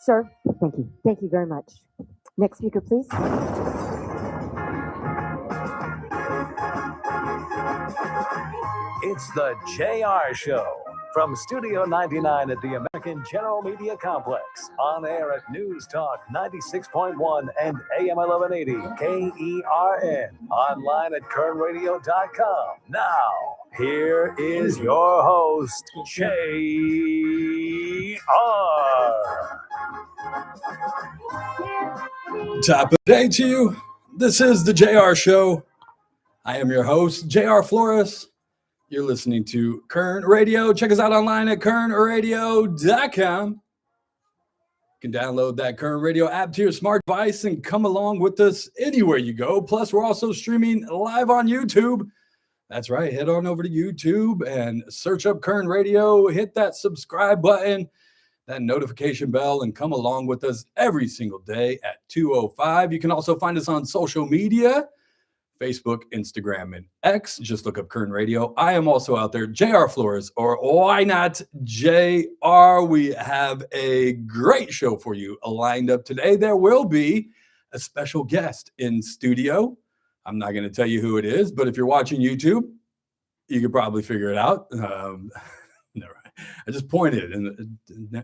Sir, thank you. Thank you very much. Next speaker, please. It's the JR Show from Studio 99 at the American General Media Complex. On air at News Talk 96.1 and AM 1180 KERN. Online at kernradio.com. Now, here is your host, JR. Top of the day to you. This is the JR Show. I am your host, JR Flores. You're listening to Kern Radio. Check us out online at kernradio.com. You can download that Kern Radio app to your smart device and come along with us anywhere you go. Plus, we're also streaming live on YouTube. That's right. Head on over to YouTube and search up Kern Radio. Hit that subscribe button, that notification bell, and come along with us every single day at 2:05. You can also find us on social media. Facebook, Instagram, and X. Just look up Kern Radio. I am also out there, JR Flores, or why not JR? We have a great show for you lined up today. There will be a special guest in studio. I'm not going to tell you who it is, but if you're watching YouTube, you could probably figure it out. Never. I just pointed. And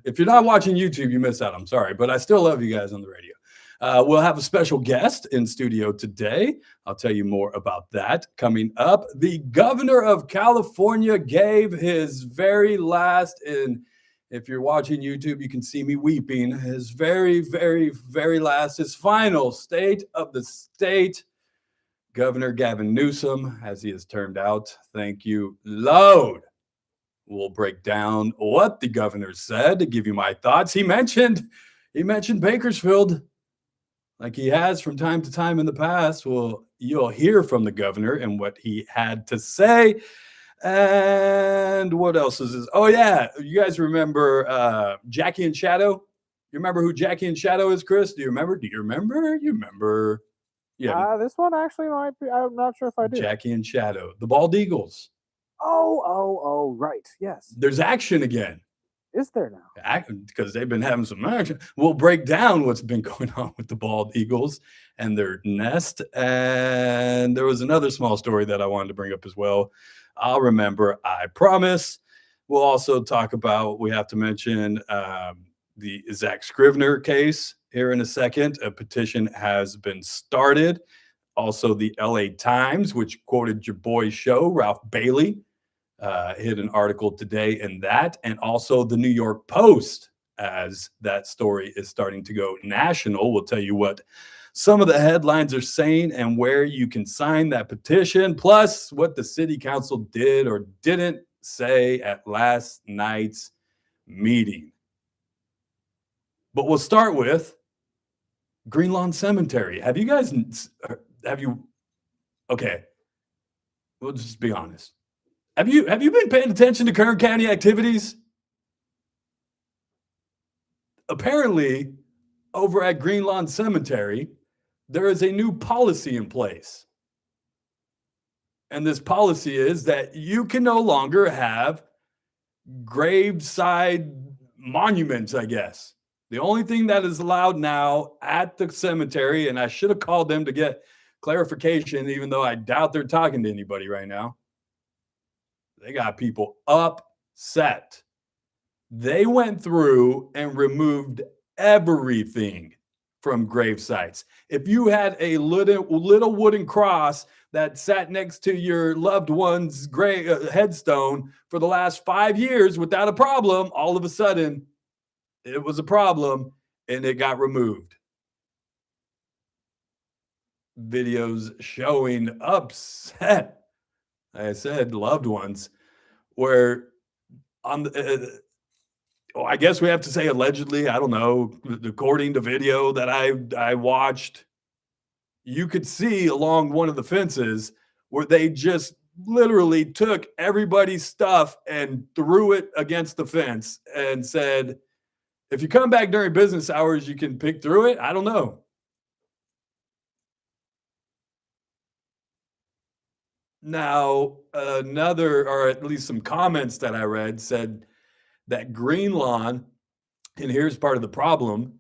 if you're not watching YouTube, you miss out. I'm sorry, but I still love you guys on the radio. We'll have a special guest in studio today. I'll tell you more about that coming up. The governor of California gave his very last, and if you're watching YouTube, you can see me weeping, his very, very, very last, his final state of the state. Governor Gavin Newsom, as he has turned out. Thank you, Lord. We'll break down what the governor said to give you my thoughts. He mentioned Bakersfield. Like he has from time to time in the past. Well, you'll hear from the governor and what he had to say. And what else is this? Oh, yeah. You guys remember Jackie and Shadow? You remember who Jackie and Shadow is, Chris? Do you remember? You remember? Yeah. This one actually might be. I'm not sure if I do. Jackie and Shadow. The Bald Eagles. Oh, right. Yes. There's action again. Is there now? Because they've been having some action. We'll break down what's been going on with the Bald Eagles and their nest. And there was another small story that I wanted to bring up as well. I'll remember, I promise. We'll also talk about, we have to mention the Zack Scrivner case here in a second. A petition has been started. Also, the LA Times, which quoted your boy's show, Ralph Bailey, hit an article today in that, and also the New York Post, as that story is starting to go national. We'll tell you what some of the headlines are saying and where you can sign that petition, plus what the city council did or didn't say at last night's meeting. But we'll start with Greenlawn Cemetery. Okay, we'll just be honest. Have you been paying attention to Kern County activities? Apparently, over at Greenlawn Cemetery, there is a new policy in place. And this policy is that you can no longer have graveside monuments, I guess. The only thing that is allowed now at the cemetery, and I should have called them to get clarification, even though I doubt they're talking to anybody right now. They got people upset. They went through and removed everything from grave sites. If you had a little wooden cross that sat next to your loved one's headstone for the last 5 years without a problem, all of a sudden it was a problem and it got removed. Videos showing upset, like I said, loved ones, where on the, I guess we have to say allegedly, I don't know, according to video that I watched, you could see along one of the fences where they just literally took everybody's stuff and threw it against the fence and said, if you come back during business hours, you can pick through it. I don't know. Now, another, or at least some comments that I read, said that Greenlawn And here's part of the problem,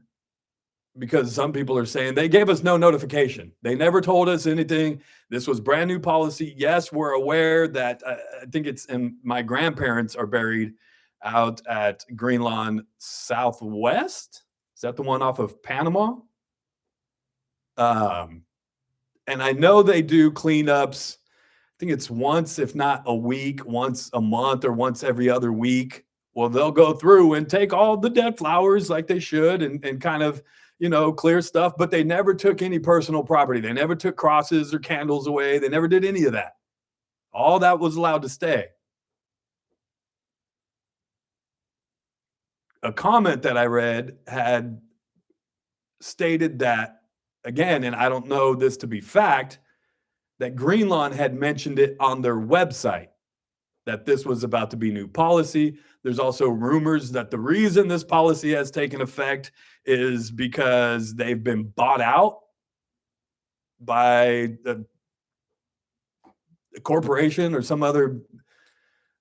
because some people are saying they gave us no notification. They never told us anything. This was brand new policy. Yes, we're aware that I think it's in my grandparents are buried out at Greenlawn Southwest. Is that the one off of Panama? And I know they do cleanups. I think it's once, if not a week, once a month or once every other week. Well, they'll go through and take all the dead flowers like they should and kind of, clear stuff, but they never took any personal property. They never took crosses or candles away. They never did any of that. All that was allowed to stay. A comment that I read had stated that, again, and I don't know this to be fact, that Greenlawn had mentioned it on their website, that this was about to be new policy. There's also rumors that the reason this policy has taken effect is because they've been bought out by the corporation or some other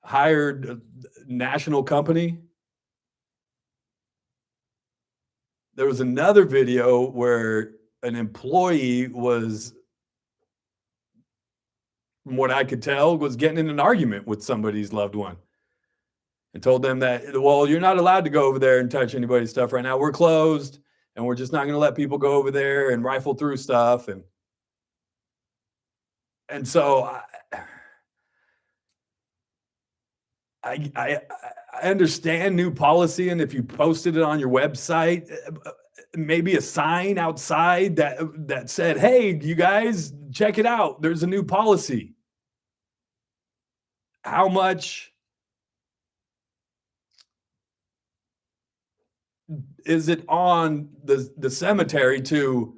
hired national company. There was another video where an employee was, from what I could tell, was getting in an argument with somebody's loved one and told them that, well, you're not allowed to go over there and touch anybody's stuff right now. We're closed and we're just not going to let people go over there and rifle through stuff. And so I understand new policy, and if you posted it on your website, maybe a sign outside that said, hey, you guys, check it out. There's a new policy. How much is it on the cemetery to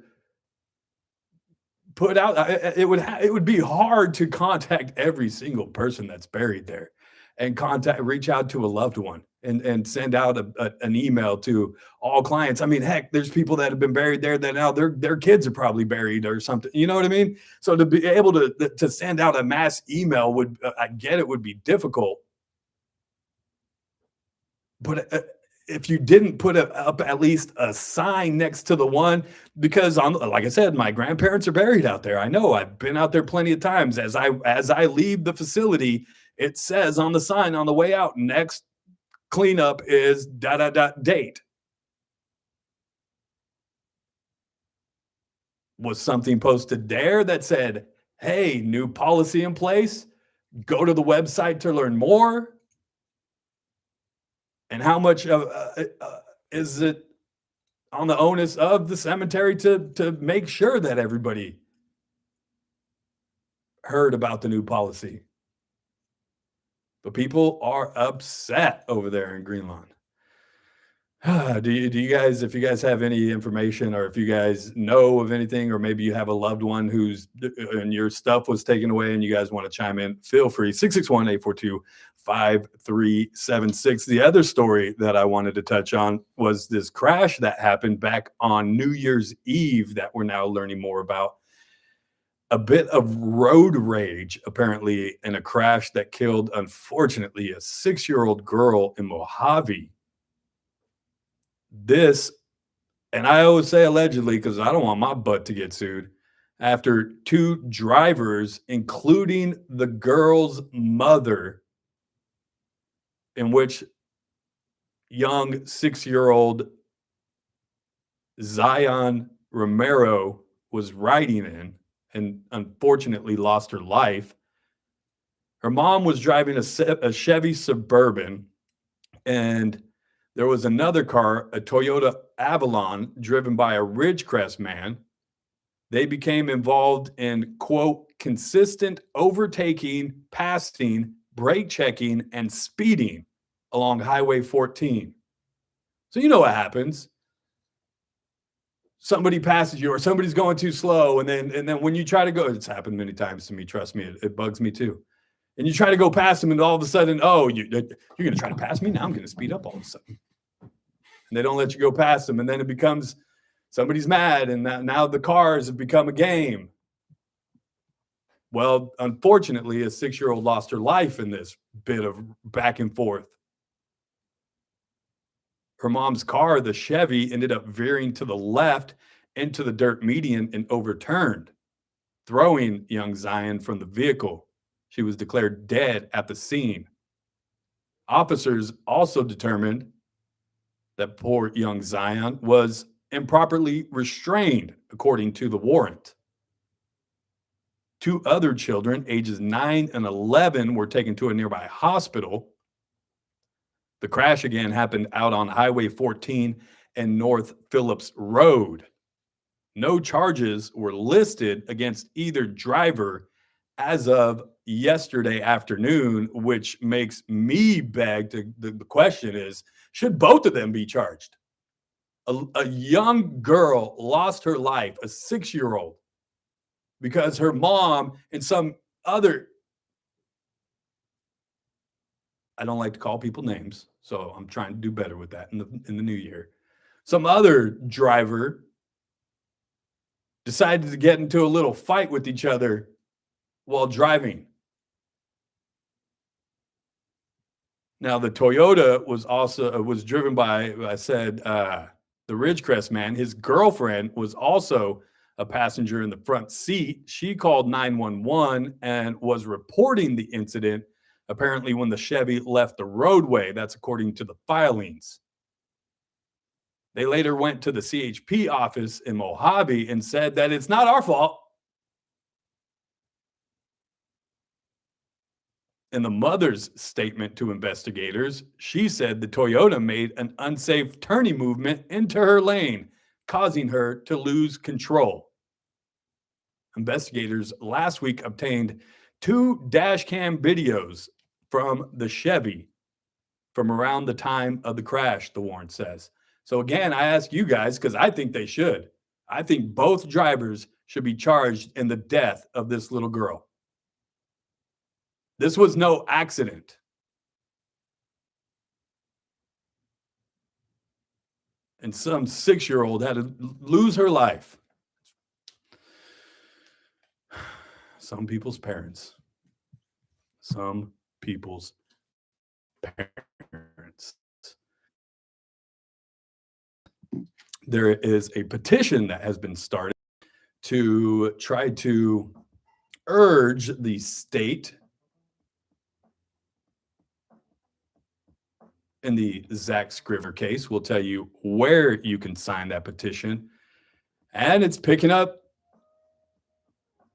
put out? It would be hard to contact every single person that's buried there and reach out to a loved one and send out an email to all clients. I mean, heck, there's people that have been buried there that now their kids are probably buried or something. You know what I mean? So to be able to send out a mass email would, I get it, would be difficult. But if you didn't put up at least a sign next to the one, because like I said, my grandparents are buried out there. I know, I've been out there plenty of times. As I leave the facility, it says on the sign on the way out, next cleanup is date. Was something posted there that said, hey, new policy in place? Go to the website to learn more. And how much is it on the onus of the cemetery to make sure that everybody heard about the new policy? But people are upset over there in Greenlawn. Do you guys, if you guys have any information, or if you guys know of anything, or maybe you have a loved one and your stuff was taken away and you guys want to chime in, feel free. 661-842-5376. The other story that I wanted to touch on was this crash that happened back on New Year's Eve that we're now learning more about. A bit of road rage, apparently, in a crash that killed, unfortunately, a 6-year-old girl in Mojave. This, and I always say allegedly because I don't want my butt to get sued, after 2 drivers, including the girl's mother, in which young 6-year-old Zion Romero was riding in, and unfortunately lost her life. Her mom was driving a Chevy Suburban, and there was another car, a Toyota Avalon, driven by a Ridgecrest man. They became involved in, quote, consistent overtaking, passing, brake checking, and speeding along Highway 14. So you know what happens. Somebody passes you, or somebody's going too slow, and then when you try to go, it's happened many times to me, trust me, it bugs me too. And you try to go past them, and all of a sudden, oh, you're going to try to pass me? Now I'm going to speed up all of a sudden. And they don't let you go past them, and then it becomes somebody's mad, and now the cars have become a game. Well, unfortunately, a 6-year-old lost her life in this bit of back and forth. Her mom's car, the Chevy, ended up veering to the left into the dirt median and overturned, throwing young Zion from the vehicle. She was declared dead at the scene. Officers also determined that poor young Zion was improperly restrained, according to the warrant. 2 other children, ages 9 and 11, were taken to a nearby hospital. The crash again happened out on Highway 14 and North Phillips Road. No charges were listed against either driver as of yesterday afternoon, which makes me beg to, the question is, should both of them be charged? A young girl lost her life, a 6-year-old, because her mom and some other, I don't like to call people names, so I'm trying to do better with that in the new year. Some other driver decided to get into a little fight with each other while driving. Now, the Toyota was driven by, I said, the Ridgecrest man. His girlfriend was also a passenger in the front seat. She called 911 and was reporting the incident, apparently when the Chevy left the roadway. That's according to the filings. They later went to the CHP office in Mojave and said that it's not our fault. In the mother's statement to investigators, she said the Toyota made an unsafe turning movement into her lane, causing her to lose control. Investigators last week obtained 2 dash cam videos from the Chevy from around the time of the crash, the warrant says. So again, I ask you guys, because I think they should. I think both drivers should be charged in the death of this little girl. This was no accident. And some 6-year-old had to lose her life. Some people's parents. Some people's parents. There is a petition that has been started to try to urge the state in the Zack Scrivner case. We'll tell you where you can sign that petition. And it's picking up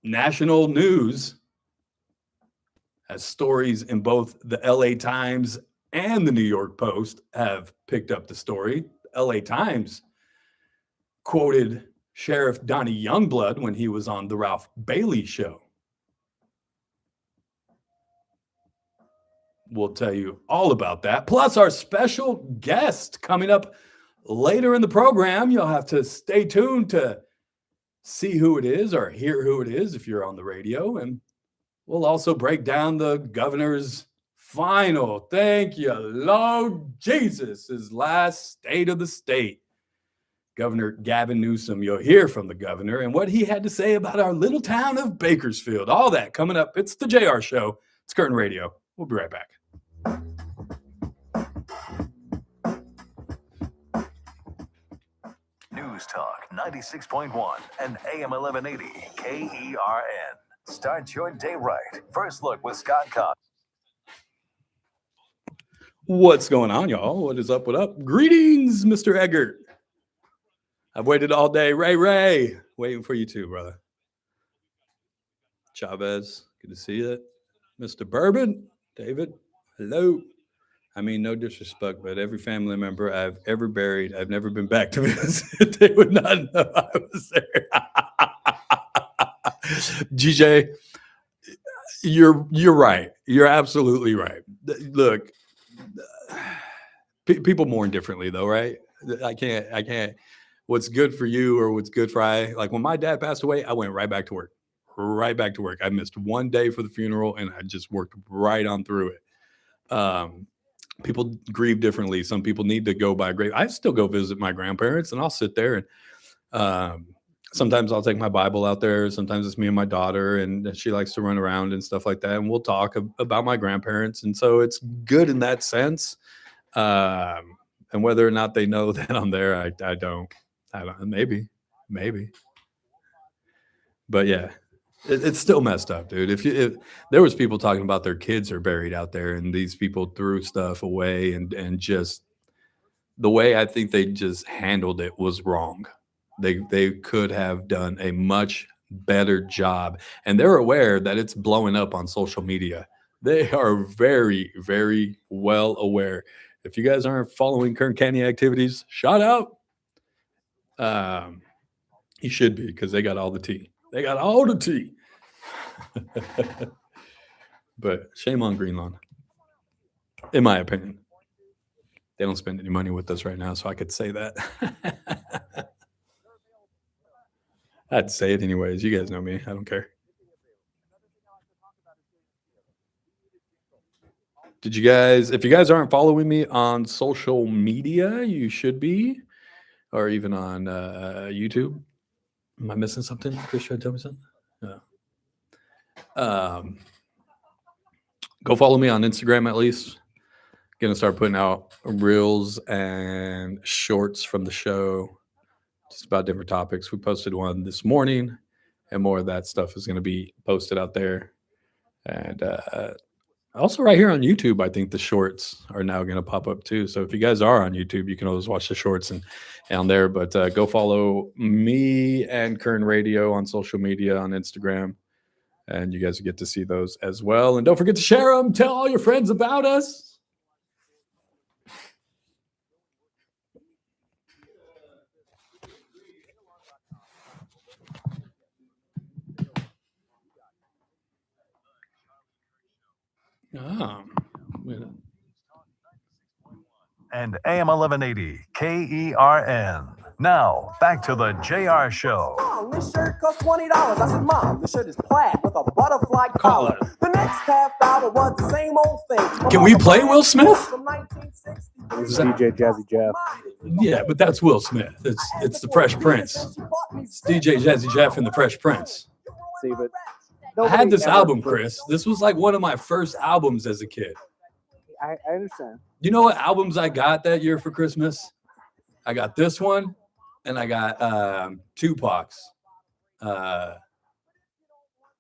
national news as stories in both the LA Times and the New York Post have picked up the story. The LA Times quoted Sheriff Donnie Youngblood when he was on the Ralph Bailey show. We'll tell you all about that. Plus our special guest coming up later in the program. You'll have to stay tuned to see who it is or hear who it is if you're on the radio. And we'll also break down the governor's final, thank you, Lord Jesus, his last state of the state. Governor Gavin Newsom, you'll hear from the governor and what he had to say about our little town of Bakersfield. All that coming up. It's the JR Show. It's Kern Radio. We'll be right back. News Talk 96.1 and AM 1180 KERN. Start your day right. First look with Scott Cox. What's going on, y'all? What is up? What up? Greetings, Mr. Eggert. I've waited all day. Ray, waiting for you too, brother. Chavez, good to see you. Mr. Bourbon, David, hello. I mean, no disrespect, but every family member I've ever buried, I've never been back to visit. They would not know I was there. GJ, you're right. You're absolutely right. Look, people mourn differently, though, right? I can't. What's good for you or what's good for like when my dad passed away, I went right back to work. I missed one day for the funeral and I just worked right on through it. People grieve differently. Some people need to go by grave. I still go visit my grandparents and I'll sit there and sometimes I'll take my Bible out there. Sometimes it's me and my daughter and she likes to run around and stuff like that. And we'll talk about my grandparents. And so it's good in that sense. And whether or not they know that I'm there, I don't. Maybe. But yeah, it's still messed up, dude. If there was people talking about their kids are buried out there, and these people threw stuff away, and just the way I think they just handled it was wrong. They could have done a much better job, and they're aware that it's blowing up on social media. They are very, very well aware. If you guys aren't following Kern County activities, shout out. You should be, because they got all the tea. They got all the tea. But shame on Greenlawn, in my opinion. They don't spend any money with us right now, so I could say that. I'd say it anyways. You guys know me. I don't care. If you guys aren't following me on social media, you should be, or even on YouTube. Am I missing something? Chris, trying to tell me something? No. Go follow me on Instagram at least. Gonna start putting out reels and shorts from the show, just about different topics. We posted one this morning, and more of that stuff is gonna be posted out there. And also right here on YouTube, I think the shorts are now gonna pop up too. So if you guys are on YouTube, you can always watch the shorts and on there. But go follow me and Kern Radio on social media on Instagram, and you guys will get to see those as well. And don't forget to share them. Tell all your friends about us. And AM 1180 KERN. Now, back to the JR Show. Mom, this shirt costs $20. I said, Mom, this shirt is plaid with a butterfly collar. The next half hour was the same old thing. Can we play Will Smith? From 1960. This is DJ Jazzy Jeff. Yeah, but that's Will Smith. It's the Fresh Prince. It's DJ Jazzy Jeff and the Fresh Prince. See, but I had this ever album, put- Chris. This was like one of my first albums as a kid. I understand. You know what albums I got that year for Christmas? I got this one, and I got Tupac's. Yeah,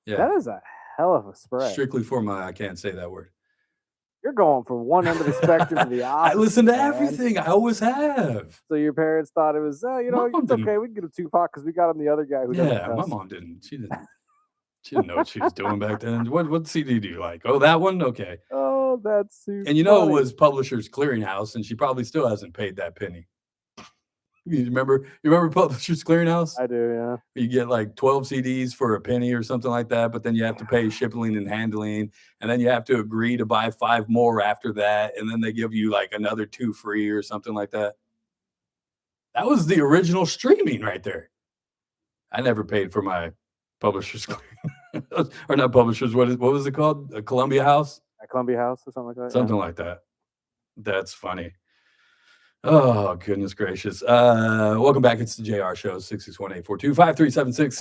That is a hell of a spread. strictly for my, I can't say that word. You're going from one end of the spectrum to the I opposite. listen to man. everything. I always have. So your parents thought it was, My mom it's didn't. okay. We can get a Tupac because we got him the other guy who doesn't Yeah, my cuss. mom didn't. She didn't know what she was doing back then. What CD do you like? Oh, that one? Okay. Oh, that's super And you know funny. it was Publishers Clearinghouse, and she probably still hasn't paid that penny. You remember Publishers Clearinghouse? I do, yeah. You get like 12 CDs for a penny or something like that, but then you have to pay shipping and handling, and then you have to agree to buy 5 more after that, and then they give you like another 2 free or something like that. That was the original streaming right there. I never paid for my Publishers Clearinghouse. Or not Publishers, what was it called? A Columbia House? At Columbia House or something like that. Something like that. That's funny. Oh, goodness gracious. Welcome back. It's the JR Show, 661-842-5376,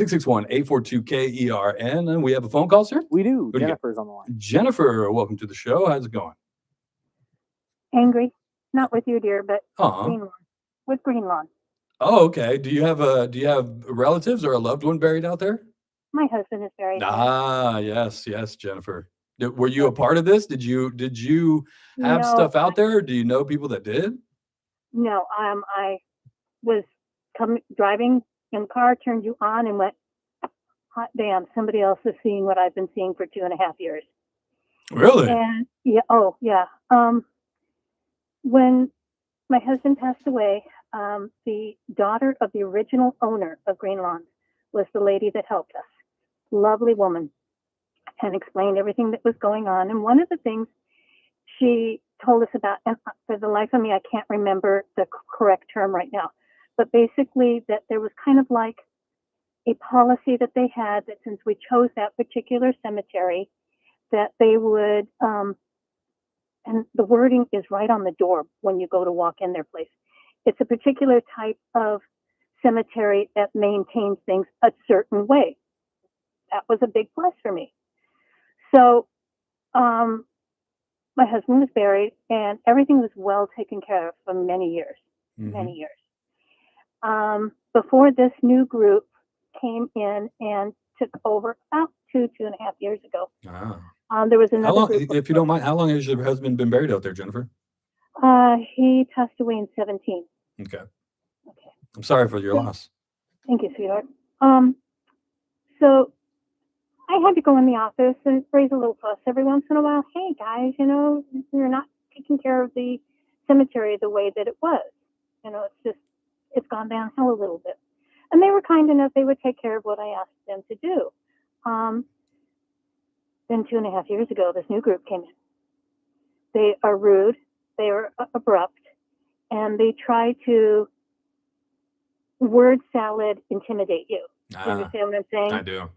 661-842-KERN. And we have a phone call, sir? We do. Who'd you get? Jennifer's on the line. Jennifer, welcome to the show. How's it going? Angry, not with you, dear, but Oh, Greenlawn. With Greenlawn. oh, okay. Do you have relatives or a loved one buried out there? My husband is very Ah, yes, Jennifer. Were you a part of this? Did you have No, stuff out there? Or do you know people that did? No, I was driving in the car, turned you on, and went, hot damn, somebody else is seeing what I've been seeing for 2.5 years. Really? And yeah, oh yeah. When my husband passed away, the daughter of the original owner of Greenlawn was the lady that helped us. Lovely woman, and explained everything that was going on. And one of the things she told us about, and for the life of me, I can't remember the correct term right now, but basically that there was kind of like a policy that they had that since we chose that particular cemetery, that they would, and the wording is right on the door when you go to walk in their place. It's a particular type of cemetery that maintains things a certain way. That was a big plus for me. So my husband was buried, and everything was well taken care of for many years, Mm-hmm. many years. Before this new group came in and took over about 2.5 years ago. There was How another long, group. if you don't mind, how long has your husband been buried out there, Jennifer? He passed away in 17. Okay. Okay. I'm sorry for your loss. Thank you, sweetheart. So I had to go in the office and raise a little fuss every once in a while. Hey, guys, you're not taking care of the cemetery the way that it was. It's gone downhill a little bit. And they were kind enough, they would take care of what I asked them to do. Then 2.5 years ago, this new group came in. They are rude, they are abrupt, and they try to word salad intimidate you. You understand what I'm saying? I do.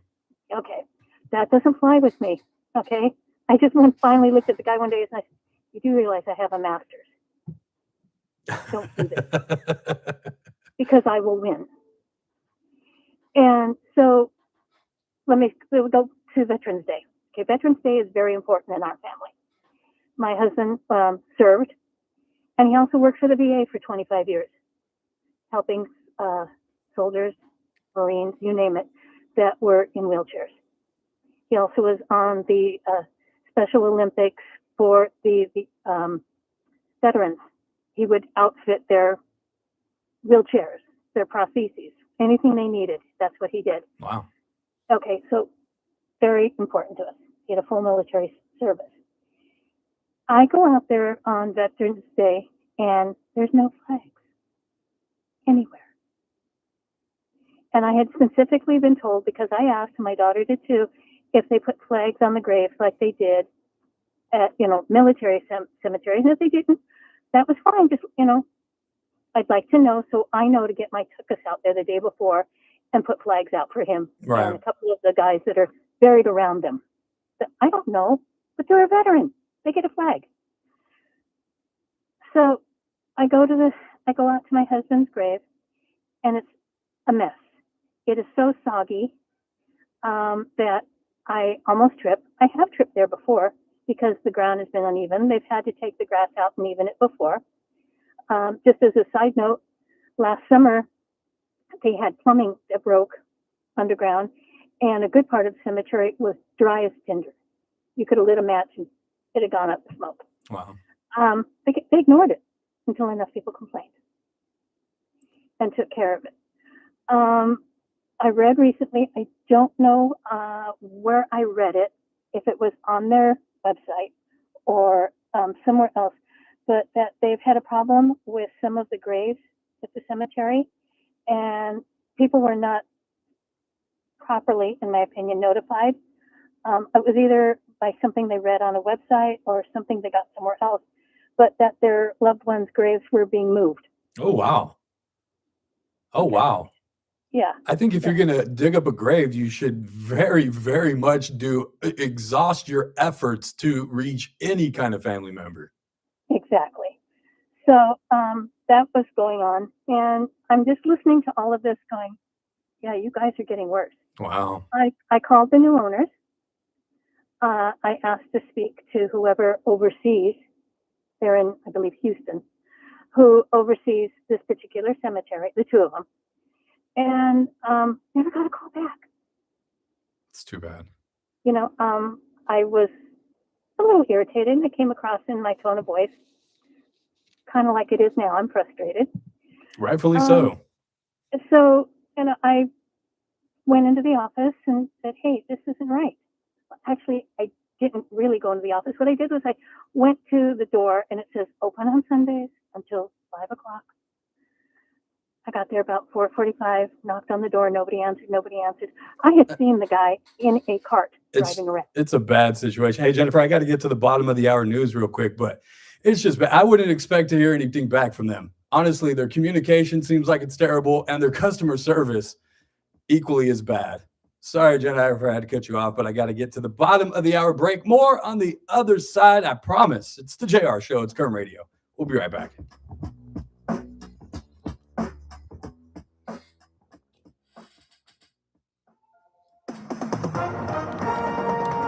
Okay. That doesn't fly with me. Okay. I just finally looked at the guy one day and I said, you do realize I have a master's. Don't do this. Because I will win. And so we'll go to Veterans Day. Okay. Veterans Day is very important in our family. My husband served, and he also worked for the VA for 25 years, helping soldiers, Marines, you name it, that were in wheelchairs. He also was on the Special Olympics for the veterans. He would outfit their wheelchairs, their prostheses, anything they needed. That's what he did. Wow. Okay, so very important to us. He had a full military service. I go out there on Veterans Day, and there's no flags anywhere. And I had specifically been told, because I asked, and my daughter did too, if they put flags on the graves like they did at, military cemeteries. And if they didn't, that was fine. Just, I'd like to know so I know to get my tuchus out there the day before and put flags out for him. Right. And a couple of the guys that are buried around them. I don't know, but they're a veteran. They get a flag. So I go out to my husband's grave, and it's a mess. It is so soggy that I almost trip. I have tripped there before because the ground has been uneven. They've had to take the grass out and even it before. Just as a side note, last summer, they had plumbing that broke underground, and a good part of the cemetery was dry as tinder. You could have lit a match and it had gone up the smoke. Wow. They ignored it until enough people complained and took care of it. I read recently, I don't know where I read it, if it was on their website or somewhere else, but that they've had a problem with some of the graves at the cemetery, and people were not properly, in my opinion, notified. It was either by something they read on a website or something they got somewhere else, but that their loved ones' graves were being moved. Oh, wow. Oh, wow. Yeah. I think if you're going to dig up a grave, you should very, very much exhaust your efforts to reach any kind of family member. Exactly. So that was going on. And I'm just listening to all of this going, yeah, you guys are getting worse. Wow. I called the new owners. I asked to speak to whoever oversees, they're in, I believe, Houston, who oversees this particular cemetery, the two of them. And never got a call back. It's too bad. I was a little irritated. It came across in my tone of voice, kind of like it is now. I'm frustrated. Rightfully so. So, I went into the office and said, hey, this isn't right. Actually, I didn't really go into the office. What I did was I went to the door, and it says open on Sundays until 5 o'clock. I got there about 4:45, knocked on the door, nobody answered. I had seen the guy in a cart driving around. It's a bad situation. Hey, Jennifer, I got to get to the bottom of the hour news real quick, but it's just bad. I wouldn't expect to hear anything back from them. Honestly, their communication seems like it's terrible, and their customer service equally as bad. Sorry, Jennifer, I had to cut you off, but I got to get to the bottom of the hour break. More on the other side, I promise. It's the JR Show. It's Kern Radio. We'll be right back.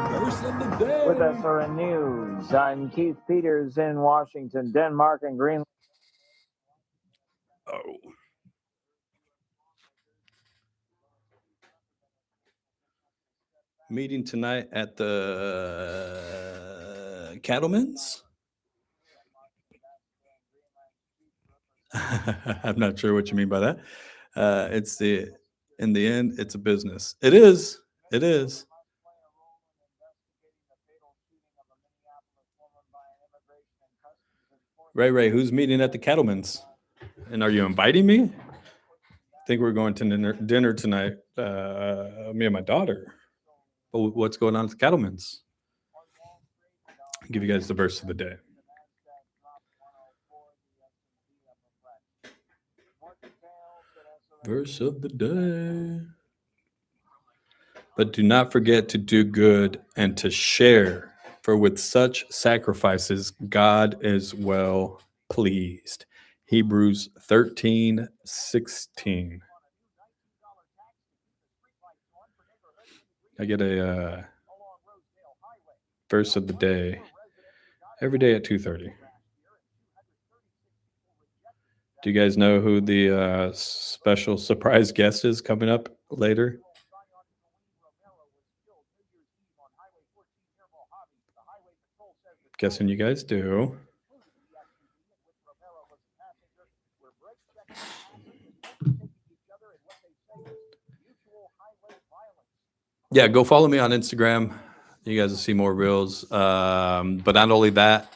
Burst of the day. With us for news, I'm Keith Peters in Washington, Denmark, and Greenland. Oh. Meeting tonight at the Cattlemen's. I'm not sure what you mean by that. In the end, it's a business. It is. It is. Ray, who's meeting at the Cattlemen's? And are you inviting me? I think we're going to dinner tonight. Me and my daughter. What's going on at the Cattlemen's? I'll give you guys the verse of the day. Verse of the day. But do not forget to do good and to share, for with such sacrifices God is well pleased. Hebrews 13:16. I get a verse of the day every day at 2:30. Do you guys know who the special surprise guest is coming up later? Guessing you guys do. Yeah, go follow me on Instagram. You guys will see more reels. But not only that,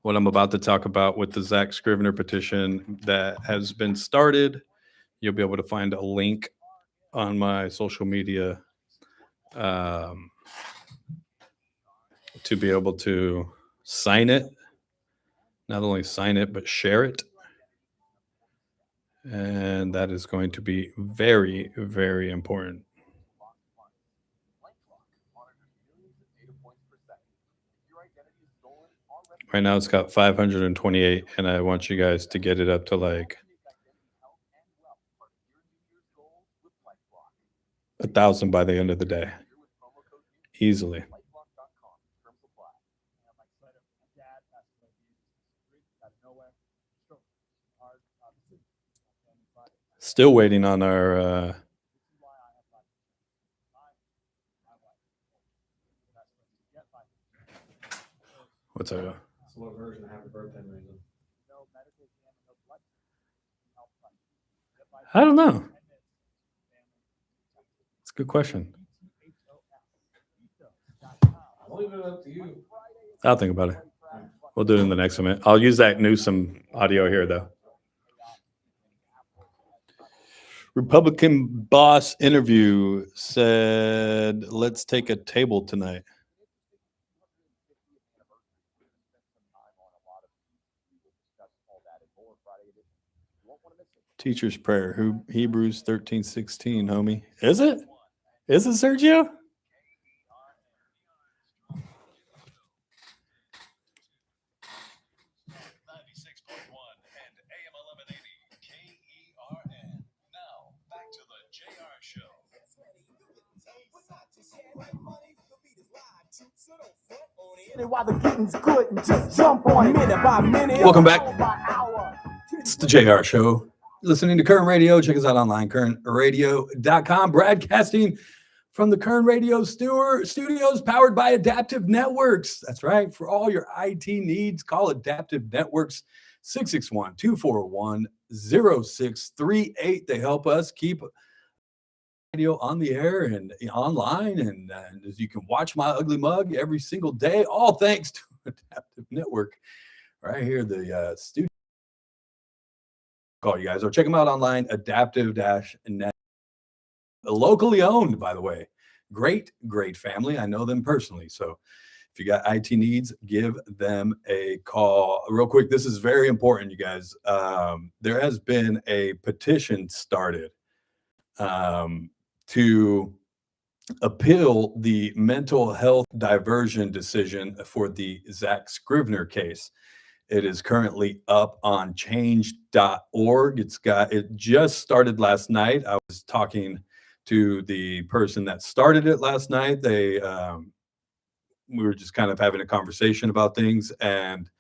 what I'm about to talk about with the Zack Scrivner petition that has been started, you'll be able to find a link on my social media to be able to sign it. Not only sign it, but share it. And that is going to be very, very important. Right now it's got 528, and I want you guys to get it up to like 1,000 by the end of the day. Easily. Still waiting on our what's that? What version of Happy Birthday reason? I don't know. It's a good question. I'll leave it up to you. I'll think about it. We'll do it in the next one. I'll use that Newsom audio here, though. Republican boss interview said, let's take a table tonight. Teacher's prayer, Hebrews 13:16, homie. Is it? Is it, Sergio? While the getting's good, and just jump on minute by minute. Welcome back. Hour by hour. It's the JR Show. Listening to Kern Radio. Check us out online, kernradio.com. Broadcasting from the Kern Radio studios, powered by Adaptive Networks. That's right. For all your IT needs, call Adaptive Networks, 661-241-0638. They help us keep radio on the air and online, and you can watch my ugly mug every single day, all thanks to Adaptive Network right here, the studio. Call you guys or check them out online, adaptive-net. Locally owned, by the way. Great family. I know them personally. So if you got IT needs, give them a call. Real quick, this is very important, you guys. There has been a petition started to appeal the mental health diversion decision for the Zack Scrivner case. It is currently up on change.org. It just started last night. I was talking to the person that started it last night. They we were just kind of having a conversation about things. And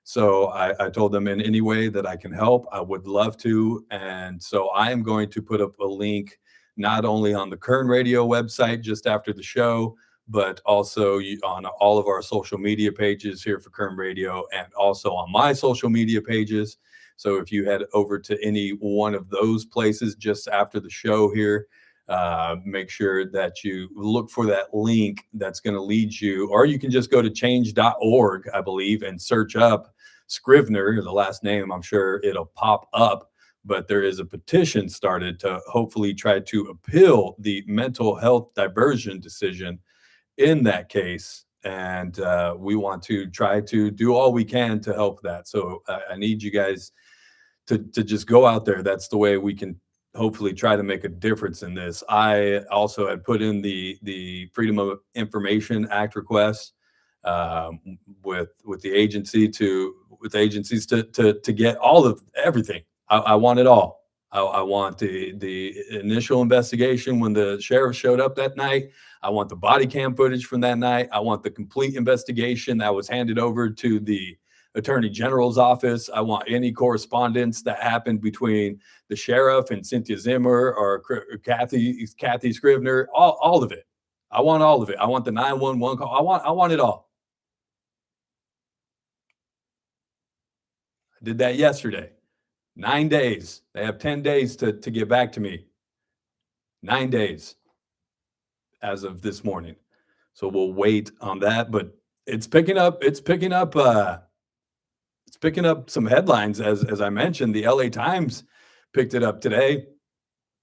so I told them in any way that I can help, I would love to. And so I am going to put up a link not only on the Kern Radio website just after the show, but also on all of our social media pages here for Kern Radio, and also on my social media pages. So if you head over to any one of those places just after the show here, make sure that you look for that link that's going to lead you, or you can just go to change.org, I believe, and search up Scrivner, the last name. I'm sure it'll pop up, but there is a petition started to hopefully try to appeal the mental health diversion decision in that case. And we want to try to do all we can to help that. So I need you guys to just go out there. That's the way we can hopefully try to make a difference in this. I also had put in the Freedom of Information Act request with the agencies to get all of everything. I want it all. I want the initial investigation when the sheriff showed up that night. I want the body cam footage from that night. I want the complete investigation that was handed over to the Attorney General's office. I want any correspondence that happened between the sheriff and Cynthia Zimmer or Kathy Scrivner, all of it. I want all of it. I want the 911 call. I want it all. I did that yesterday. 9 days. They have 10 days to get back to me. 9 days as of this morning. So we'll wait on that, but it's picking up some headlines. As I mentioned, the LA Times picked it up today,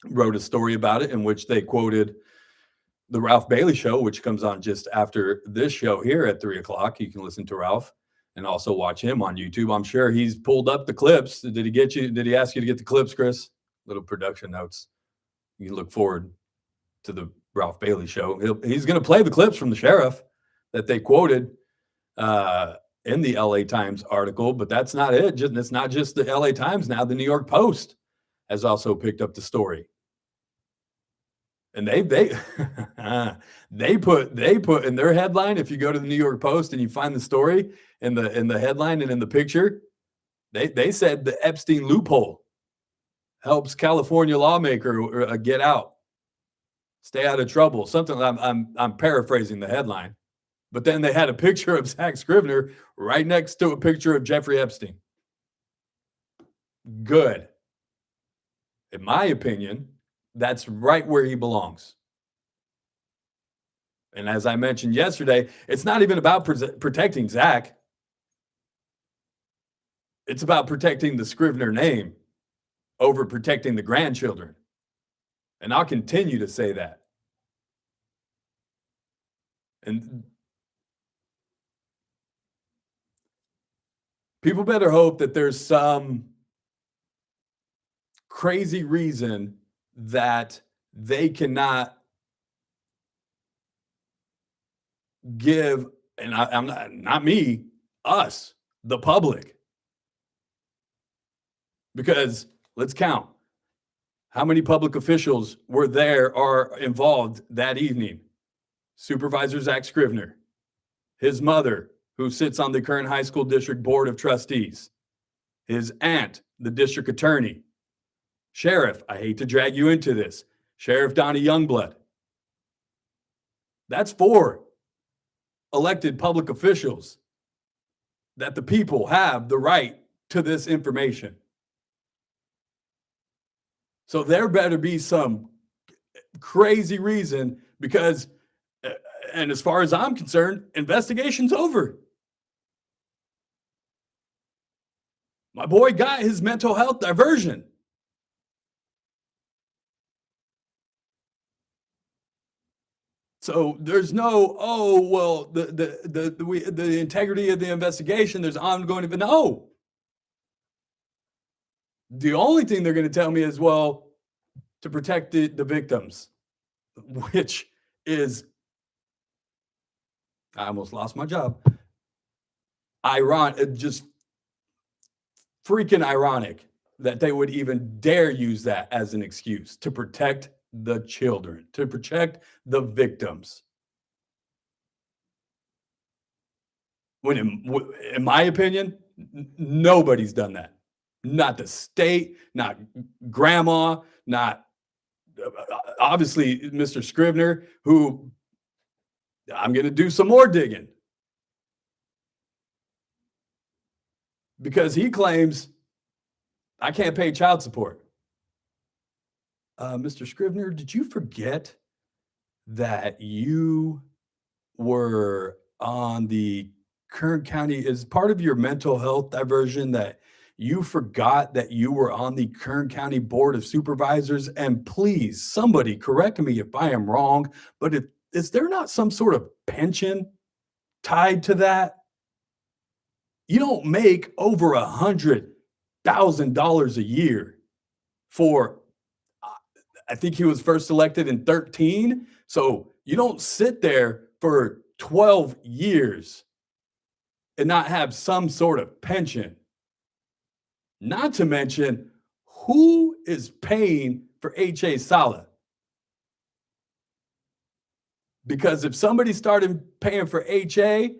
wrote a story about it in which they quoted the Ralph Bailey show, which comes on just after this show here at 3:00. You can listen to Ralph and also watch him on YouTube. I'm sure he's pulled up the clips. Did he ask you to get the clips, Chris? Little production notes. You can look forward to the Ralph Bailey show. He's going to play the clips from the sheriff that they quoted in the LA Times article, but that's not it. It's not just the LA Times now. The New York Post has also picked up the story. And they put in their headline, if you go to the New York Post and you find the story in the headline and in the picture, they said the Epstein loophole helps California lawmaker get out, stay out of trouble. Something I'm paraphrasing the headline, but then they had a picture of Zack Scrivner right next to a picture of Jeffrey Epstein. Good. In my opinion, that's right where he belongs. And as I mentioned yesterday, it's not even about protecting Zack. It's about protecting the Scrivner name over protecting the grandchildren. And I'll continue to say that. And people better hope that there's some crazy reason that they cannot give, and I'm not me, us, the public. Because let's count. How many public officials were there or involved that evening? Supervisor Zack Scrivner, his mother, who sits on the Kern High School District Board of Trustees, his aunt, the district attorney, Sheriff, I hate to drag you into this, Sheriff Donnie Youngblood. That's 4 elected public officials that the people have the right to this information. So there better be some crazy reason because, and as far as I'm concerned, investigation's over. My boy got his mental health diversion. So there's no, the integrity of the investigation, there's ongoing, no. The only thing they're going to tell me is, well, to protect the victims, which is, I almost lost my job. Just freaking ironic that they would even dare use that as an excuse to protect the children, to protect the victims. When, in my opinion, nobody's done that. Not the state, not grandma, not obviously Mr. Scrivner, who I'm going to do some more digging because he claims I can't pay child support. Mr. Scrivner, did you forget that you were on the Kern County as part of your mental health diversion, that you forgot that you were on the Kern County Board of Supervisors? And please, somebody correct me if I am wrong, but is there not some sort of pension tied to that? You don't make over $100,000 a year for, I think he was first elected in 2013. So you don't sit there for 12 years and not have some sort of pension. Not to mention, who is paying for H.A. Sala? Because if somebody started paying for H.A.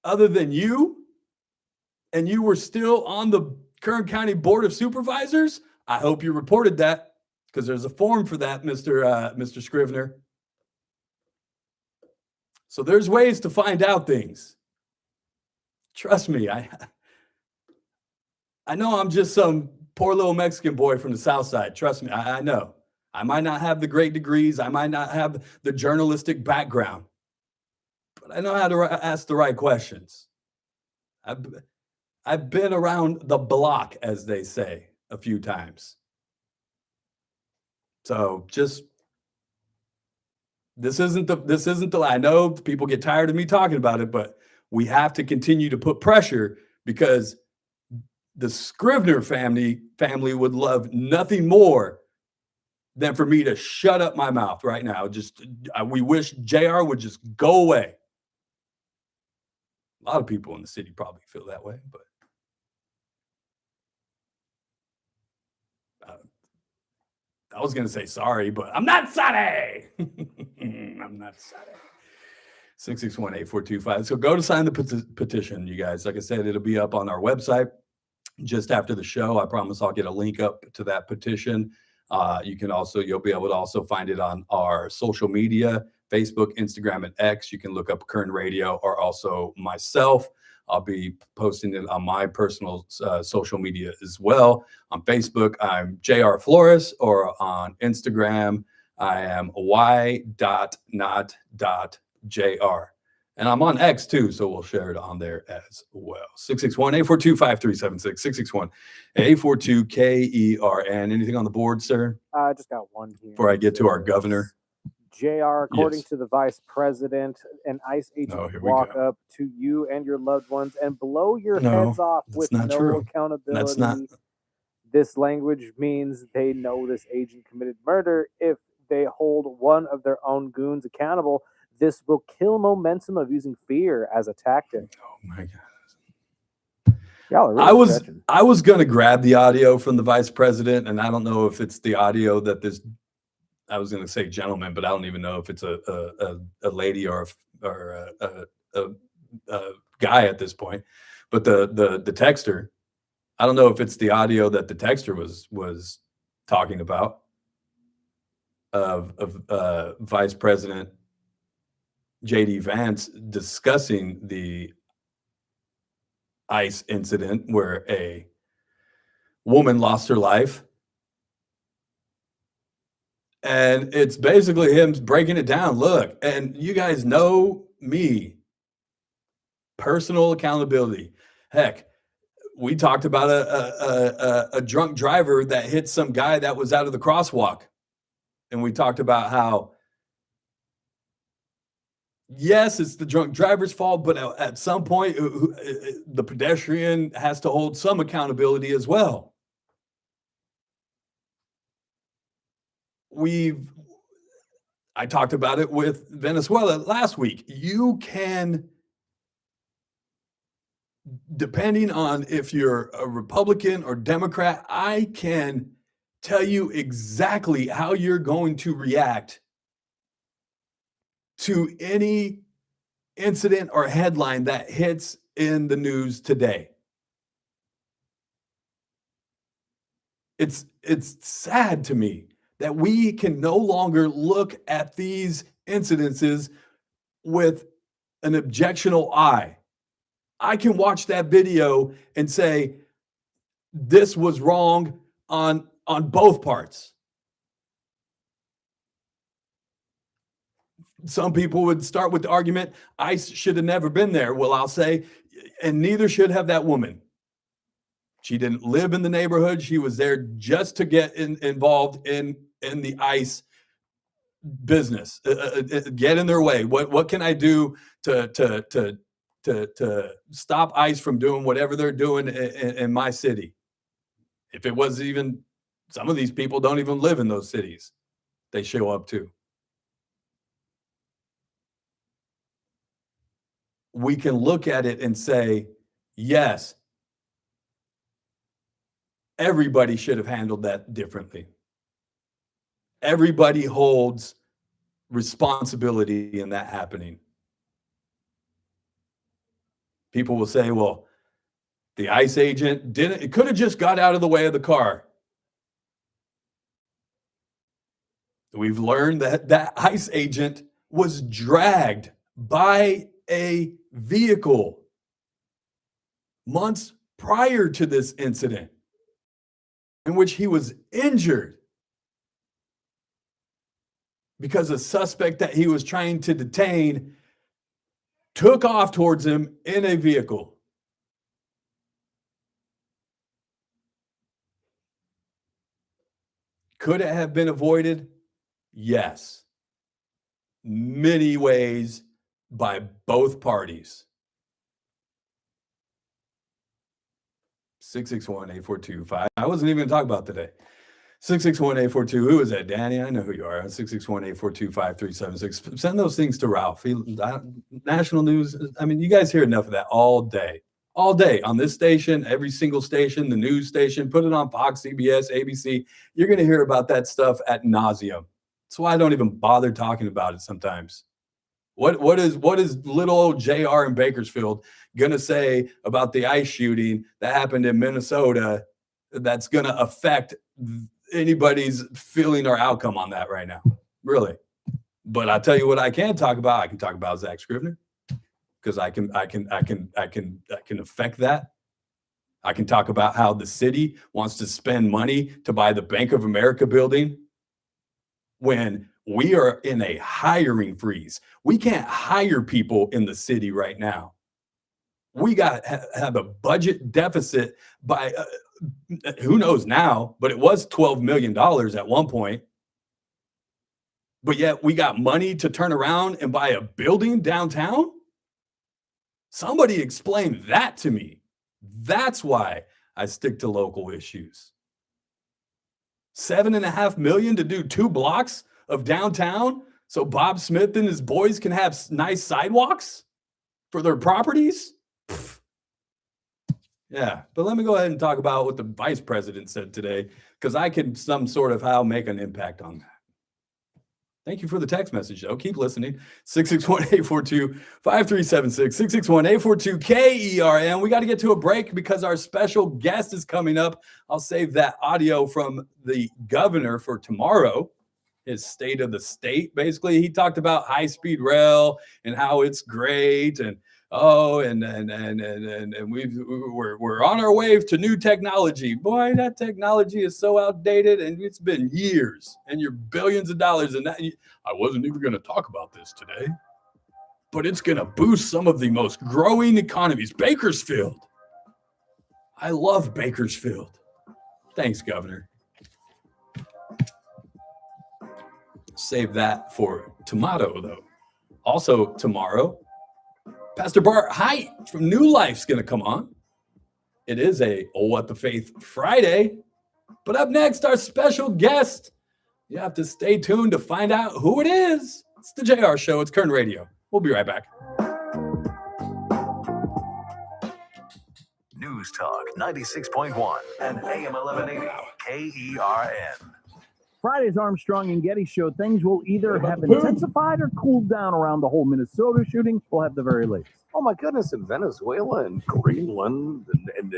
other than you, and you were still on the Kern County Board of Supervisors, I hope you reported that, because there's a form for that, Mr. Scrivner. So there's ways to find out things. Trust me, I know I'm just some poor little Mexican boy from the South Side. Trust me, I know. I might not have the great degrees. I might not have the journalistic background, but I know how to ask the right questions. I've been around the block, as they say, a few times. So just, this isn't the, I know people get tired of me talking about it, but we have to continue to put pressure, because the Scrivner family would love nothing more than for me to shut up my mouth right now. Just, we wish JR would just go away. A lot of people in the city probably feel that way, but I was going to say sorry, but I'm not sorry. I'm not sorry. 661-8425. So go to sign the petition, you guys. Like I said, it'll be up on our website just after the show. I promise I'll get a link up to that petition. You'll be able to also find it on our social media, Facebook, Instagram, and X. You can look up Kern Radio, or also myself. I'll be posting it on my personal social media as well. On Facebook, I'm JR Flores, or on Instagram, I am y.not.jr. And I'm on X too, so we'll share it on there as well. 661-842-5376, 661-842-KERN. Anything on the board, sir? I just got one here. Before I get to our governor. JR, according Yes. to the vice president, an ICE agent here we walk go. up to you and your loved ones and blow your No, heads off that's with not no true. accountability. That's not. This language means they know this agent committed murder. If they hold one of their own goons accountable, this will kill momentum of using fear as a tactic. Oh my God. Y'all are really stretching. I was going to grab the audio from the vice president, and I don't know if it's the audio that this, I was going to say gentleman, but I don't even know if it's a lady or a guy at this point. But the texter, I don't know if it's the audio that the texter was talking about of Vice President J.D. Vance discussing the ICE incident where a woman lost her life. And it's basically him breaking it down. Look, and you guys know me, personal accountability. Heck, we talked about a drunk driver that hit some guy that was out of the crosswalk. And we talked about how, yes, it's the drunk driver's fault, but at some point, the pedestrian has to hold some accountability as well. I talked about it with Venezuela last week. You can, depending on if you're a Republican or Democrat, I can tell you exactly how you're going to react to any incident or headline that hits in the news today. It's sad to me that we can no longer look at these incidences with an objectional eye. I can watch that video and say, this was wrong on both parts. Some people would start with the argument, ICE should have never been there. Well, I'll say, and neither should have that woman. She didn't live in the neighborhood. She was there just to get involved in the ICE business, get in their way. What can I do to stop ICE from doing whatever they're doing in my city? If it was even, some of these people don't even live in those cities they show up to. We can look at it and say, yes, everybody should have handled that differently. Everybody holds responsibility in that happening. People will say, well, the ICE agent it could have just got out of the way of the car. We've learned that that ICE agent was dragged by a vehicle months prior to this incident, in which he was injured because a suspect that he was trying to detain took off towards him in a vehicle. Could it have been avoided? Yes. Many ways by both parties. 661-8425. I wasn't even going to talk about today. 661-842. Who is that, Danny? I know who you are. 661-842-5376. Send those things to Ralph. National news. I mean, you guys hear enough of that all day. All day on this station, every single station, the news station, put it on Fox, CBS, ABC. You're going to hear about that stuff ad nauseum. That's why I don't even bother talking about it sometimes. What is little old JR in Bakersfield going to say about the ICE shooting that happened in Minnesota that's going to affect anybody's feeling or outcome on that right now? Really. But I'll tell you what I can talk about. I can talk about Zack Scrivner, because I can affect that. I can talk about how the city wants to spend money to buy the Bank of America building when we are in a hiring freeze. We can't hire people in the city right now. We have a budget deficit by who knows now, but it was $12 million at one point. But yet we got money to turn around and buy a building downtown. Somebody explain that to me. That's why I stick to local issues. $7.5 million to do 2 blocks of downtown so Bob Smith and his boys can have nice sidewalks for their properties? Pfft. Yeah, but let me go ahead and talk about what the vice president said today, because I can some sort of how make an impact on that. Thank you for the text message, though. Keep listening. 661-842-5376, 661-842-KERN. We got to get to a break because our special guest is coming up. I'll save that audio from the governor for tomorrow, his state of the state. Basically, he talked about high-speed rail and how it's great, and we're on our way to new technology. Boy, that technology is so outdated, and it's been years, and you're billions of dollars in that. I wasn't even going to talk about this today, but it's going to boost some of the most growing economies. Bakersfield. I love Bakersfield. Thanks, Governor. Save that for tomorrow, though. Also tomorrow, Pastor Bart Height from New Life's going to come on. It is a What the Faith Friday. But up next, our special guest. You have to stay tuned to find out who it is. It's the JR Show. It's Kern Radio. We'll be right back. News Talk 96.1 and AM 1180 KERN. Friday's Armstrong and Getty show, things will either What about have the poop? intensified or cooled down around the whole Minnesota shooting. We'll have the very latest. Oh my goodness, in Venezuela and Greenland and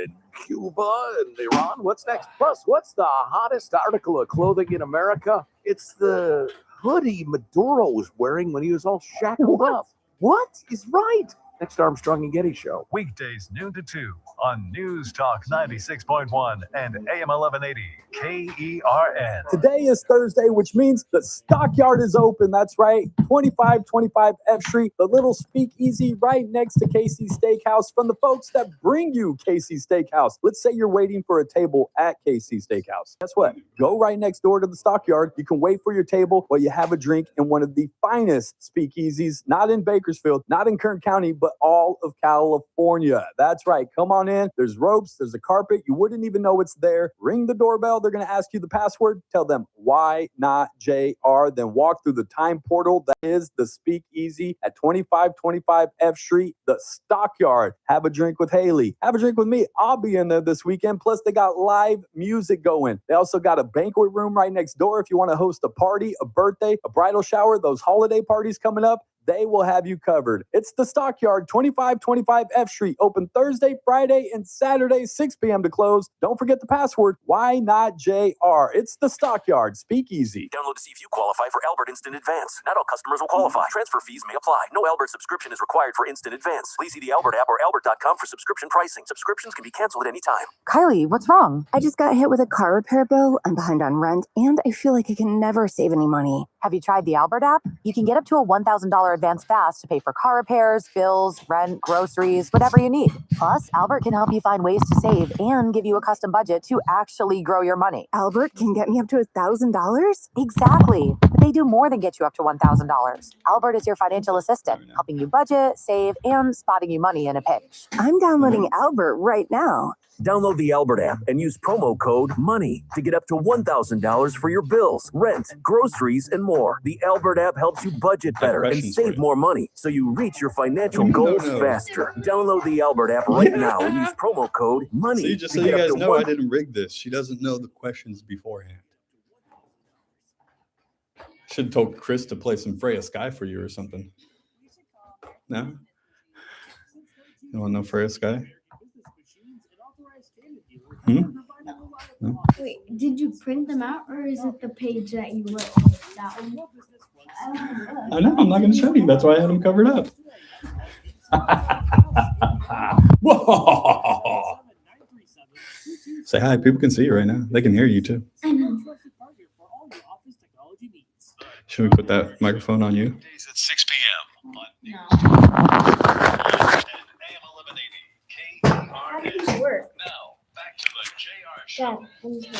Cuba and Iran. What's next? Plus, what's the hottest article of clothing in America? It's the hoodie Maduro was wearing when he was all shackled up. What is right? Next Armstrong and Getty show. Weekdays noon to 2 on News Talk 96.1 and AM 1180 KERN. Today is Thursday, which means the stockyard is open. That's right. 2525 F Street, the little speakeasy right next to KC Steakhouse from the folks that bring you KC Steakhouse. Let's say you're waiting for a table at KC Steakhouse. Guess what? Go right next door to the stockyard. You can wait for your table while you have a drink in one of the finest speakeasies, not in Bakersfield, not in Kern County, but all of California. That's right. Come on in. There's ropes. There's a carpet. You wouldn't even know it's there. Ring the doorbell. They're going to ask you the password. Tell them, why not JR? Then walk through the time portal that is the speakeasy at 2525 F Street, the stockyard. Have a drink with Haley. Have a drink with me. I'll be in there this weekend. Plus, they got live music going. They also got a banquet room right next door if you want to host a party, a birthday, a bridal shower, those holiday parties coming up. They will have you covered. It's the Stockyard, 2525 F Street, open Thursday, Friday, and Saturday, 6 p.m. to close. Don't forget the password, why not JR? It's the Stockyard, speakeasy. Download to see if you qualify for Albert Instant Advance. Not all customers will qualify. Transfer fees may apply. No Albert subscription is required for Instant Advance. Please see the Albert app or albert.com for subscription pricing. Subscriptions can be canceled at any time. Kylie, what's wrong? I just got hit with a car repair bill. I'm behind on rent, and I feel like I can never save any money. Have you tried the Albert app? You can get up to a $1,000 advance fast to pay for car repairs, bills, rent, groceries, whatever you need. Plus, Albert can help you find ways to save and give you a custom budget to actually grow your money. Albert can get me up to $1,000? Exactly. But they do more than get you up to $1,000. Albert is your financial assistant, helping you budget, save, and spotting you money in a pinch. I'm downloading Albert right now. Download the Albert app and use promo code MONEY to get up to $1,000 for your bills, rent, groceries, and more. The Albert app helps you budget better and save more money so you reach your financial goals faster. Download the Albert app right now and use promo code MONEY. See, just so you guys know, I didn't rig this. She doesn't know the questions beforehand. Should have told Chris to play some Freya Sky for you or something. No? You want no Freya Sky? No? Wait, did you print them out, or is it the page that you wrote? That one? I know, I'm not going to show you. That's why I had them covered up. Whoa! Say hi. People can see you right now. They can hear you too. I know. Should we put that microphone on you? Days at 6 p.m. on No. AM 1180 KERN. How did this work? Now, back to the JR show. Dad, let me try.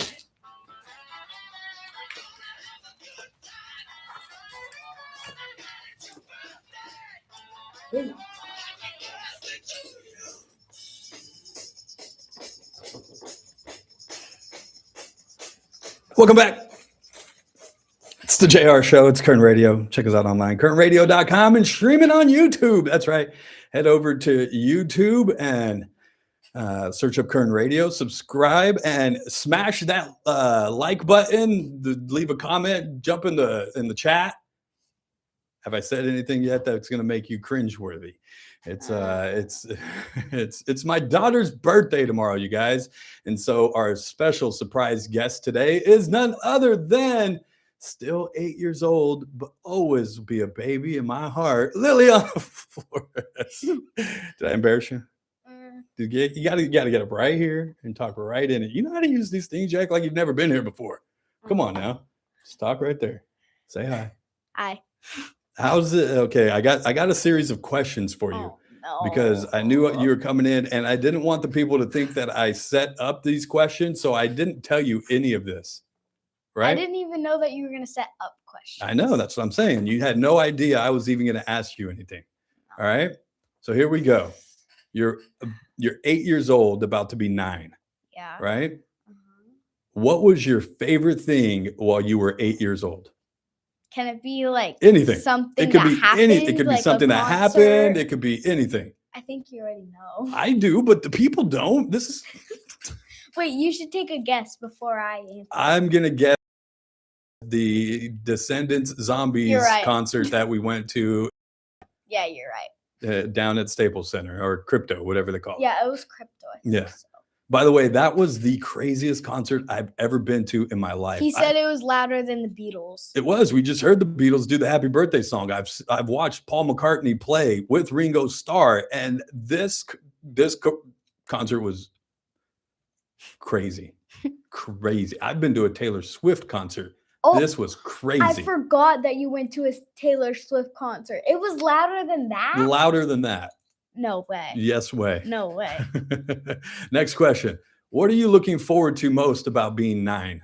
Welcome back. It's the JR Show. It's Kern Radio. Check us out online, kernradio.com, and streaming on YouTube. That's right. Head over to YouTube and search up Kern Radio, subscribe, and smash that like button. Leave a comment. Jump in the chat. Have I said anything yet that's going to make you cringeworthy? It's my daughter's birthday tomorrow, you guys, and so our special surprise guest today is none other than still 8 years old, but always be a baby in my heart, Liliana Flores. Did I embarrass you? You gotta get up right here and talk right in it. You know how to use these things. You act like you've never been here before. Come on now, just talk right there. Say hi. Hi. How's it? Okay, I got a series of questions for you because I knew you were coming in, and I didn't want the people to think that I set up these questions, so I didn't tell you any of this. Right? I didn't even know that you were going to set up questions. I know, that's what I'm saying. You had no idea I was even going to ask you anything. All right, so here we go. You're 8 years old, about to be 9. Yeah. Right. What was your favorite thing while you were 8 years old? Can it be like anything? Something it could that be happened, It could be like something that happened. It could be anything. I think you already know. I do, but the people don't. This is. Wait, you should take a guess before I answer. I'm gonna guess the Descendants Zombies You're right. concert that we went to Yeah, you're right. down at Staples Center, or Crypto, whatever they call it. Yeah, it was crypto. I think Yeah. so. By the way, that was the craziest concert I've ever been to in my life. He said it was louder than the Beatles. It was. We just heard the Beatles do the Happy Birthday song. I've watched Paul McCartney play with Ringo Starr, and this concert was crazy. Crazy. I've been to a Taylor Swift concert. Oh, this was crazy. I forgot that you went to a Taylor Swift concert. It was louder than that? Louder than that. No way. Yes way. No way. Next question. What are you looking forward to most about being 9?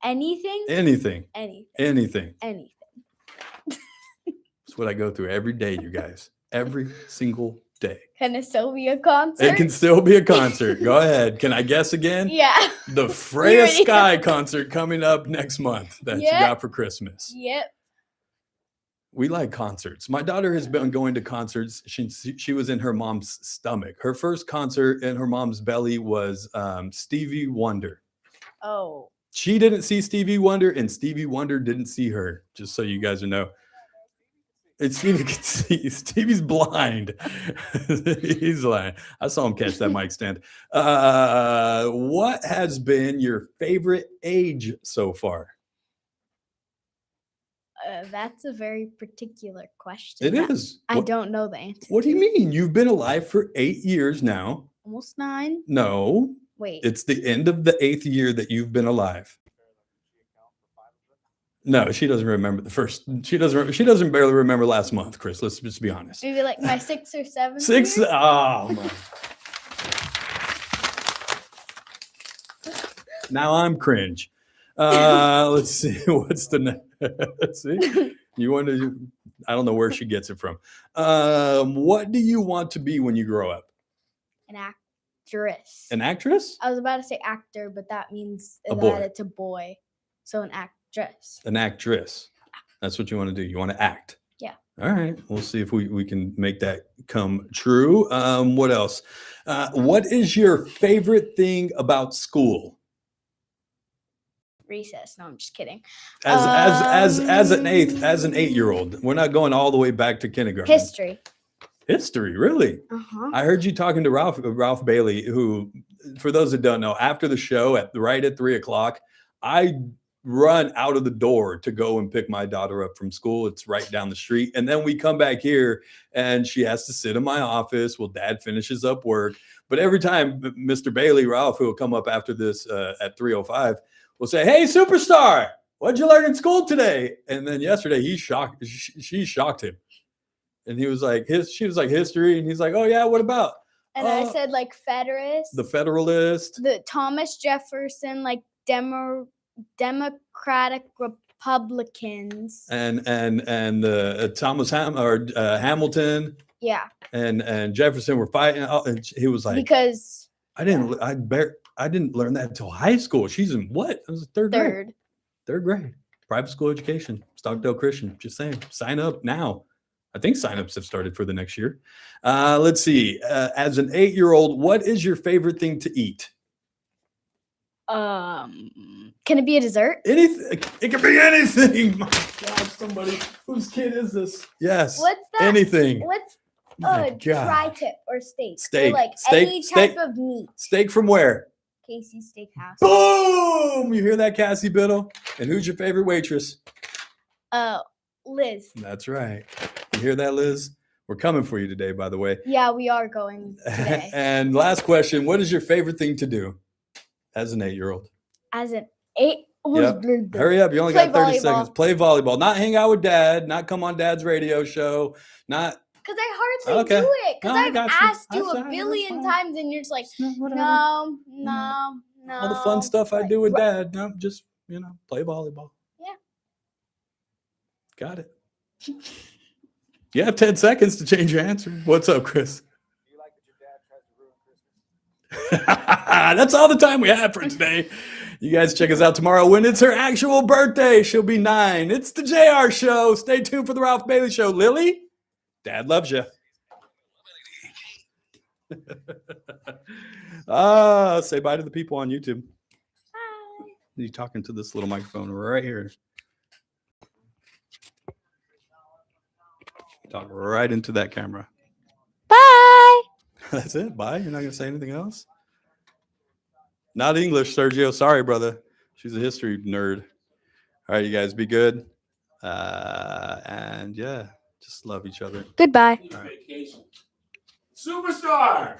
Anything? Anything. Anything. Anything. Anything. That's what I go through every day, you guys. Every single day. Can it still be a concert? It can still be a concert. Go ahead. Can I guess again? Yeah. The Freya Sky concert coming up next month that you got for Christmas. Yep. We like concerts. My daughter has been going to concerts. She was in her mom's stomach. Her first concert in her mom's belly was Stevie Wonder. Oh. She didn't see Stevie Wonder, and Stevie Wonder didn't see her, just so you guys know. And Stevie can see. Stevie's blind. He's lying. I saw him catch that mic stand. What has been your favorite age so far? That's a very particular question. It is. I don't know the answer. What do you mean? You've been alive for 8 years now. Almost 9? No. Wait. It's the end of the 8th year that you've been alive. No, she doesn't remember the first. She doesn't barely remember last month, Chris. Let's just be honest. Maybe like my 6th or 7th. 6. Year? Oh my. Now I'm cringe. Let's see. What's the next? See, you want to? I don't know where she gets it from. What do you want to be when you grow up? An actress. An actress? I was about to say actor, but that means A boy. that it's a boy. So an actress. An actress. That's what you want to do. You want to act. Yeah. All right. We'll see if we can make that come true. What else? What is your favorite thing about school? Recess. No, I'm just kidding. As an 8-year-old. We're not going all the way back to kindergarten. History. History, really? Uh-huh. I heard you talking to Ralph Bailey, who, for those that don't know, after the show right at 3:00, I run out of the door to go and pick my daughter up from school. It's right down the street. And then we come back here and she has to sit in my office while dad finishes up work. But every time Mr. Bailey, Ralph, who will come up after this at 3:05, will say, "Hey, superstar, what'd you learn in school today?" And then yesterday she shocked him. And he was like, she was like, history. And he's like, "Oh yeah, what about?" And I said like Federalist. The Federalist. The Thomas Jefferson, like Democratic Republicans. And the Thomas Hamilton. Yeah. And Jefferson were fighting. And he was like, because I didn't learn that until high school. She's in what? It was third grade. Third grade. Private school education. Stockdale Christian. Just saying. Sign up now. I think signups have started for the next year. Let's see. As an 8-year-old, what is your favorite thing to eat? Can it be a dessert? Anything. It can be anything. My God, somebody. Whose kid is this? Yes. What's that? Anything. What's My God. tri-tip or steak? Steak. Or like any type of meat. Steak from where? Casey's Steakhouse. Boom! You hear that, Cassie Biddle? And who's your favorite waitress? Liz. That's right. You hear that, Liz? We're coming for you today, by the way. Yeah, we are going today. And last question, what is your favorite thing to do as an 8-year-old? As an 8? Yep. Hurry up. You only got 30 seconds. Play volleyball. Not hang out with dad. Not come on dad's radio show. Not. Because I hardly do it. Because I've asked you a billion times and you're just like, no. All the fun stuff I do with dad. No, just, play volleyball. Yeah. Got it. You have 10 seconds to change your answer. What's up, Chris? Do you like that your dad tries to ruin Christmas? That's all the time we have for today. You guys check us out tomorrow when it's her actual birthday. She'll be 9. It's the JR Show. Stay tuned for the Ralph Bailey Show. Lily, Dad loves you. Say bye to the people on YouTube. Bye. You talking to this little microphone right here. Talk right into that camera. Bye. That's it. Bye. You're not going to say anything else? Not English, Sergio. Sorry, brother. She's a history nerd. All right, you guys be good. And yeah, just love each other. Goodbye. All right. Superstar.